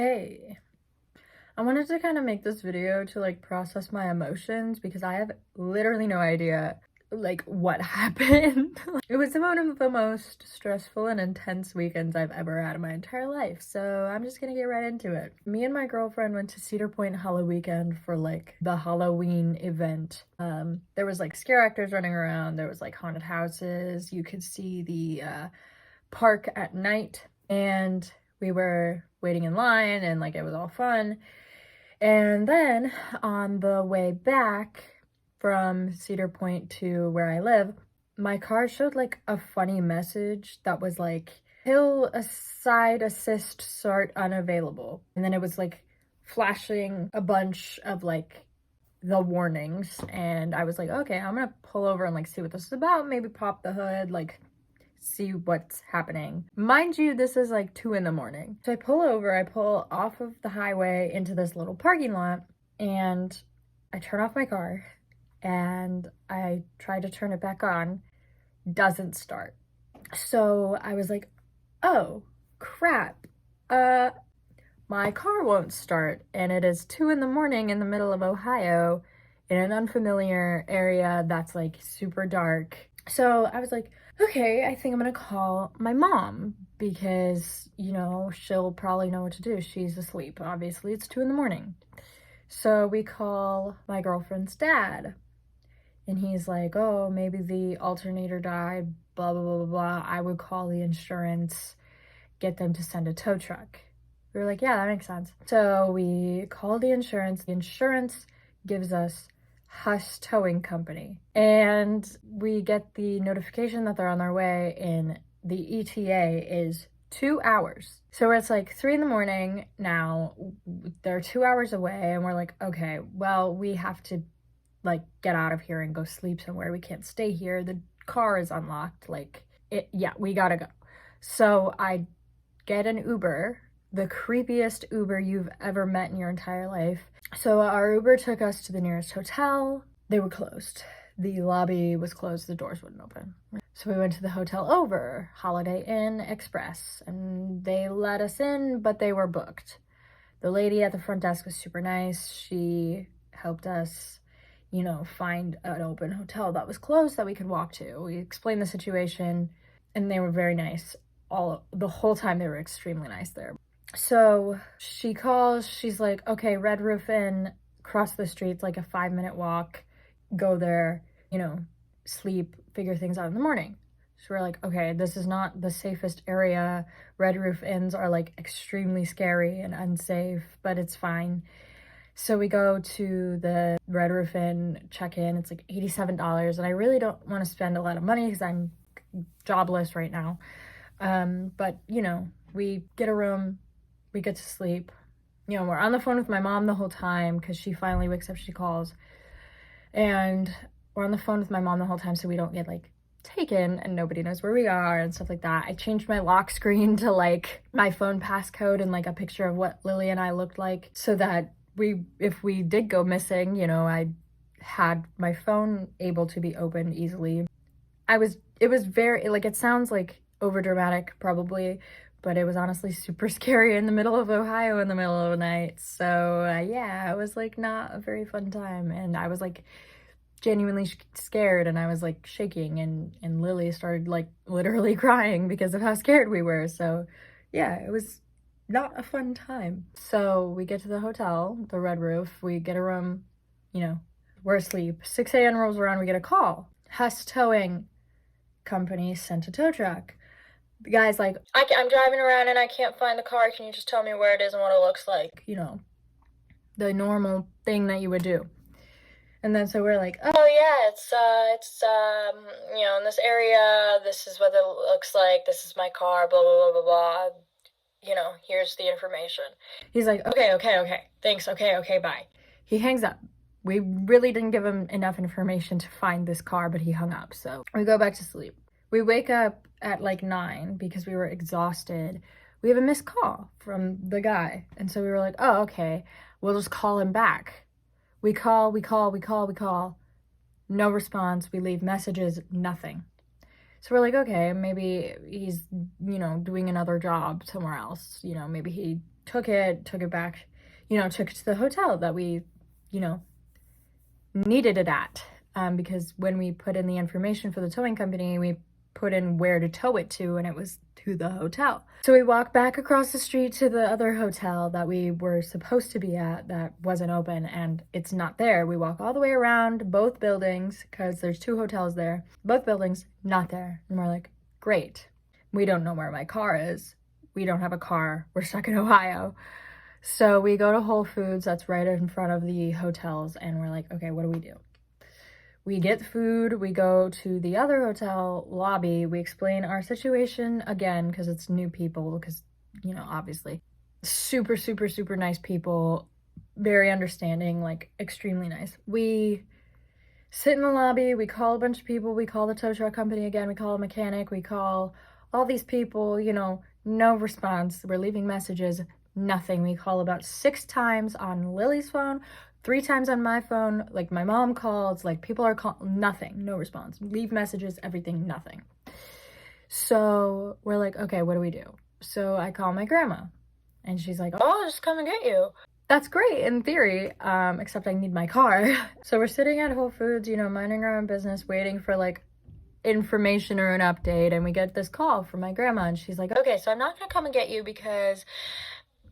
Hey, I wanted to kind of make this video to like process my emotions because I have literally no idea like what happened. It was one of the most stressful and intense weekends I've ever had in my entire life. So I'm just gonna get right into it. Me and my girlfriend went to Cedar Point Halloween weekend for like the Halloween event. There was like scare actors running around, there was like haunted houses, you could see the park at night, and we were waiting in line and like it was all fun. And then on the way back from Cedar Point to where I live, my car showed like a funny message that was like hill side assist start unavailable. And then it was like flashing a bunch of like the warnings, and I was like, okay, I'm gonna pull over and like see what this is about, maybe pop the hood, like see what's happening. Mind you, this is like 2 a.m. So I pull over, I pull off of the highway into this little parking lot, and I turn off my car and I try to turn it back on. Doesn't start. So I was like, oh crap. My car won't start, and it is 2 a.m. in the middle of Ohio in an unfamiliar area that's like super dark. So I was like, okay, I think I'm gonna call my mom because, you know, she'll probably know what to do. She's asleep. Obviously, it's 2 a.m. So we call my girlfriend's dad, and he's like, oh, maybe the alternator died, blah, blah, blah, blah, blah. I would call the insurance, get them to send a tow truck. We were like, yeah, that makes sense. So we call the insurance. The insurance gives us Huss Towing Company, and we get the notification that they're on their way, and the ETA is 2 hours. So it's like 3 a.m. now, they're 2 hours away, and we're like, okay, well, we have to like get out of here and go sleep somewhere. We can't stay here. The car is unlocked. Yeah, we gotta go. So I get an Uber, the creepiest Uber you've ever met in your entire life. So our Uber took us to the nearest hotel. They were closed. The lobby was closed, the doors wouldn't open. So we went to the hotel over, Holiday Inn Express, and they let us in, but they were booked. The lady at the front desk was super nice. She helped us, you know, find an open hotel that was closed that we could walk to. We explained the situation, and they were very nice. The whole time they were extremely nice there. So she calls, she's like, okay, Red Roof Inn, cross the streets, like a 5-minute walk, go there, you know, sleep, figure things out in the morning. So we're like, okay, this is not the safest area. Red Roof Inns are like extremely scary and unsafe, but it's fine. So we go to the Red Roof Inn, check in, it's like $87, and I really don't want to spend a lot of money because I'm jobless right now. But you know, we get a room, we get to sleep. You know, we're on the phone with my mom the whole time because she finally wakes up, she calls. And we're on the phone with my mom the whole time so we don't get like taken and nobody knows where we are and stuff like that. I changed my lock screen to like my phone passcode and like a picture of what Lily and I looked like so that if we did go missing, you know, I had my phone able to be opened easily. It was very, like, it sounds like over dramatic probably, but it was honestly super scary in the middle of Ohio in the middle of the night. So yeah, it was like not a very fun time, and I was like genuinely scared, and I was like shaking, and Lily started like literally crying because of how scared we were. So yeah, it was not a fun time. So we get to the hotel, the Red Roof, we get a room, you know, we're asleep. 6 a.m. rolls around, we get a call. Huss Towing Company sent a tow truck. The guy's like, I'm driving around and I can't find the car. Can you just tell me where it is and what it looks like? You know, the normal thing that you would do. And then so we're like, oh yeah, it's you know, in this area, this is what it looks like, this is my car, blah, blah, blah, blah, blah. You know, here's the information. He's like, okay, thanks, okay, bye. He hangs up. We really didn't give him enough information to find this car, but he hung up, so we go back to sleep. We wake up at like 9 because we were exhausted. We have a missed call from the guy, and so we were like, oh, okay, we'll just call him back. We call. No response. We leave messages, nothing. So we're like, okay, maybe he's, you know, doing another job somewhere else. You know, maybe he took it back, took it to the hotel that we, needed it at. Because when we put in the information for the towing company, we put in where to tow it to, and it was to the hotel. So we walked back across the street to the other hotel that we were supposed to be at that wasn't open, and it's not there. We walk all the way around both buildings because there's 2 hotels there. Both buildings, not there. And we're like, great. We don't know where my car is. We don't have a car. We're stuck in Ohio. So we go to Whole Foods that's right in front of the hotels, and we're like, okay, what do we do? We get food, we go to the other hotel lobby, we explain our situation again, because it's new people, because, obviously. Super, super, super nice people, very understanding, like, extremely nice. We sit in the lobby, we call a bunch of people, we call the tow truck company again, we call a mechanic, we call all these people, no response. We're leaving messages, nothing. We call about 6 times on Lily's phone, 3 times on my phone, like my mom calls, like people are calling, nothing, no response. Leave messages, everything, nothing. So we're like, okay, what do we do? So I call my grandma and she's like, oh, I'll just come and get you. That's great in theory, except I need my car. So we're sitting at Whole Foods, minding our own business, waiting for like information or an update, and we get this call from my grandma, and she's like, okay, so I'm not gonna come and get you because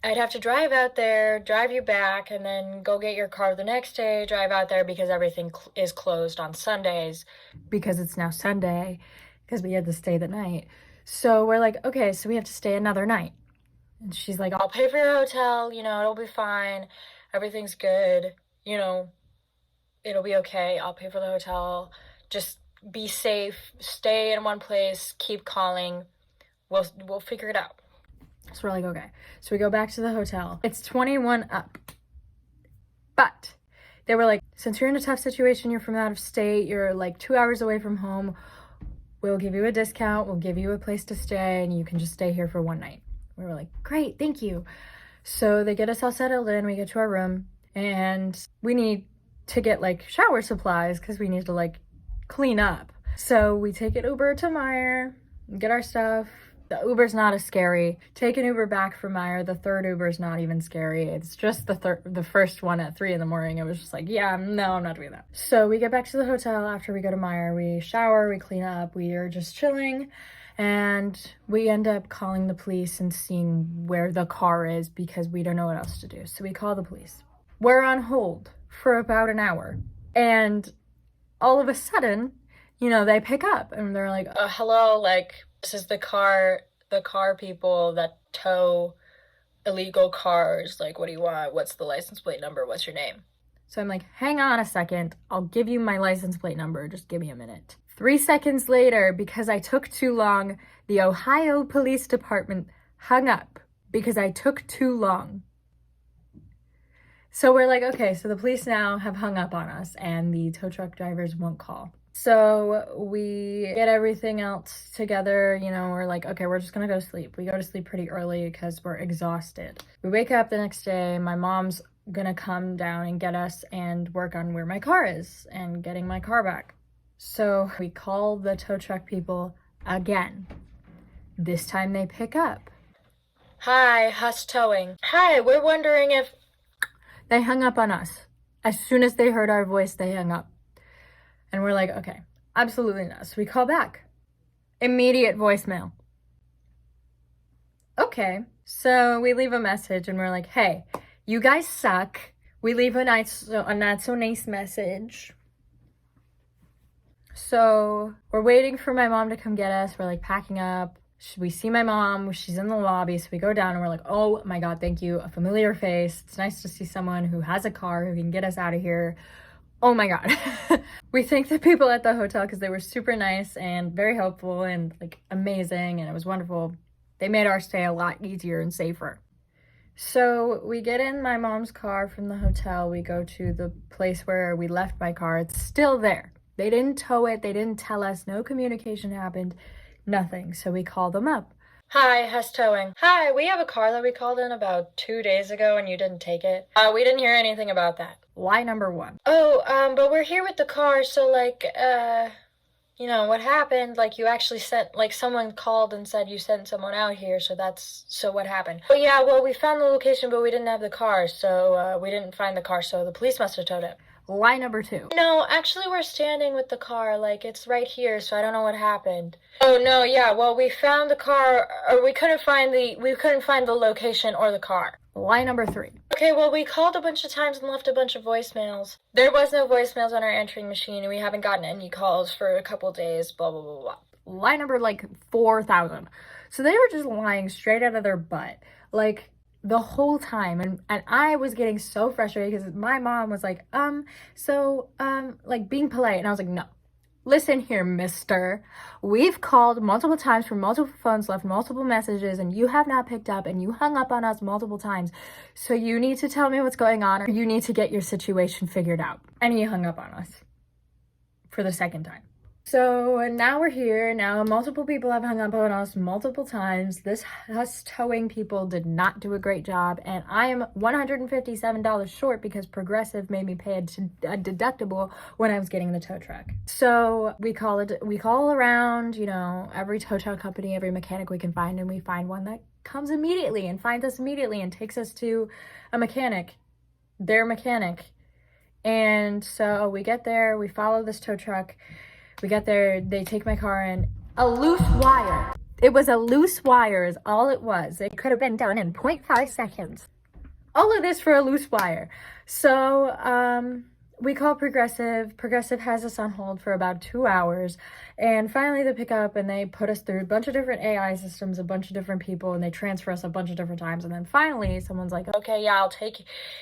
I'd have to drive out there, drive you back, and then go get your car the next day, drive out there because everything is closed on Sundays because it's now Sunday because we had to stay the night. So we're like, okay, so we have to stay another night. And she's like, I'll pay for your hotel, it'll be fine. Everything's good, it'll be okay. I'll pay for the hotel. Just be safe, stay in one place, keep calling. We'll figure it out. So we're like, okay. So we go back to the hotel. It's 21 up. But they were like, since you're in a tough situation, you're from out of state, you're like 2 hours away from home, we'll give you a discount, we'll give you a place to stay, and you can just stay here for one night. We were like, great, thank you. So they get us all settled in, we get to our room, and we need to get like shower supplies because we need to like clean up. So we take an Uber to Meyer, get our stuff. The Uber's not as scary. Take an Uber back from Meyer. The third Uber's not even scary. It's just the first one at 3 a.m. It was just like, yeah, no, I'm not doing that. So we get back to the hotel after we go to Meyer. We shower, we clean up, we are just chilling. And we end up calling the police and seeing where the car is because we don't know what else to do. So we call the police. We're on hold for about an hour. And all of a sudden, they pick up and they're like, hello, like, this is the car people that tow illegal cars. Like, what do you want? What's the license plate number? What's your name? So I'm like, hang on a second. I'll give you my license plate number. Just give me a minute. 3 seconds later, because I took too long, the Ohio Police Department hung up because I took too long. So we're like, okay, so the police now have hung up on us and the tow truck drivers won't call. So we get everything else together, we're like, okay, we're just gonna go to sleep. We go to sleep pretty early because we're exhausted. We wake up the next day, my mom's gonna come down and get us and work on where my car is and getting my car back. So we call the tow truck people again. This time they pick up. Hi, Huss Towing. Hi, we're wondering if... They hung up on us. As soon as they heard our voice, they hung up. And we're like, okay, absolutely not. So we call back. Immediate voicemail. Okay. So we leave a message and we're like, hey, you guys suck. We leave a not so nice message. So we're waiting for my mom to come get us. We're like packing up. We see my mom. She's in the lobby. So we go down and we're like, oh my God, thank you. A familiar face. It's nice to see someone who has a car who can get us out of here. Oh my God. We thanked the people at the hotel because they were super nice and very helpful and like amazing, and it was wonderful. They made our stay a lot easier and safer. So we get in my mom's car from the hotel. We go to the place where we left my car. It's still there. They didn't tow it. They didn't tell us. No communication happened. Nothing. So we call them up. Hi, Huss Towing. Hi, we have a car that we called in about 2 days ago and you didn't take it. We didn't hear anything about that. Lie number 1. Oh, but we're here with the car, so like, you know, what happened? Like, you actually sent, like, someone called and said you sent someone out here, so what happened? Oh, yeah, well, we found the location, but we didn't have the car, so, we didn't find the car, so the police must have towed it. Lie number 2. No, actually, we're standing with the car, like, it's right here, so I don't know what happened. Oh, no, yeah, well, we found the car, or we couldn't find the location or the car. Lie number 3. Okay, well, we called a bunch of times and left a bunch of voicemails. There was no voicemails on our answering machine, and we haven't gotten any calls for a couple days, blah, blah, blah, blah. Lie number, like, 4,000. So they were just lying straight out of their butt, like, the whole time. And I was getting so frustrated because my mom was like, like, being polite. And I was like, no. Listen here, mister. We've called multiple times from multiple phones, left multiple messages, and you have not picked up, and you hung up on us multiple times. So you need to tell me what's going on, or you need to get your situation figured out. And he hung up on us for the second time. So now we're here. Now multiple people have hung up on us multiple times. Us towing people did not do a great job, and I am $157 short because Progressive made me pay a deductible when I was getting the tow truck. So we call around, you know, every tow truck company, every mechanic we can find, and we find one that comes immediately and finds us immediately and takes us to a mechanic, their mechanic. And so we get there, we follow this tow truck. We get there, they take my car in. A loose wire. It was a loose wire is all it was. It could have been done in 0.5 seconds. All of this for a loose wire. So, we call Progressive. Progressive has us on hold for about 2 hours. And finally they pick up and they put us through a bunch of different AI systems, a bunch of different people, and they transfer us a bunch of different times. And then finally someone's like, okay, yeah, I'll take,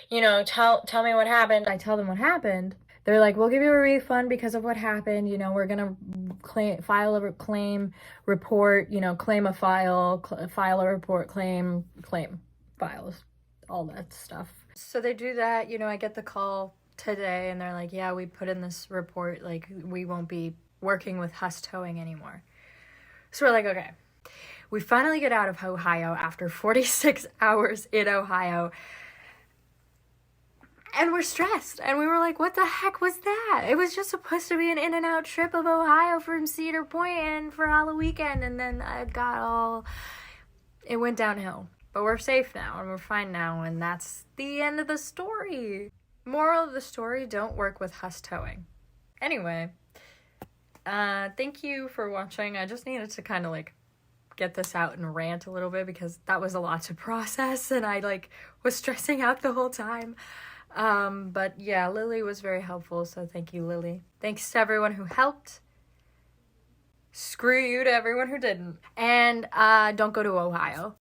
you know, tell me what happened. I tell them what happened. They're like, we'll give you a refund because of what happened. You know, we're going to file a claim report, you know, claim a file a report, claim files, all that stuff. So they do that. You know, I get the call today and they're like, yeah, we put in this report, like, we won't be working with Huss Towing anymore. So we're like, okay. We finally get out of Ohio after 46 hours in Ohio. And we're stressed. And we were like, what the heck was that? It was just supposed to be an in and out trip of Ohio from Cedar Point and for Halloween weekend. And then it went downhill. But we're safe now and we're fine now. And that's the end of the story. Moral of the story, don't work with Huss Towing. Anyway, thank you for watching. I just needed to kind of like get this out and rant a little bit because that was a lot to process and I like was stressing out the whole time. But yeah, Lily was very helpful, so thank you, Lily. Thanks to everyone who helped. Screw you to everyone who didn't. And, don't go to Ohio.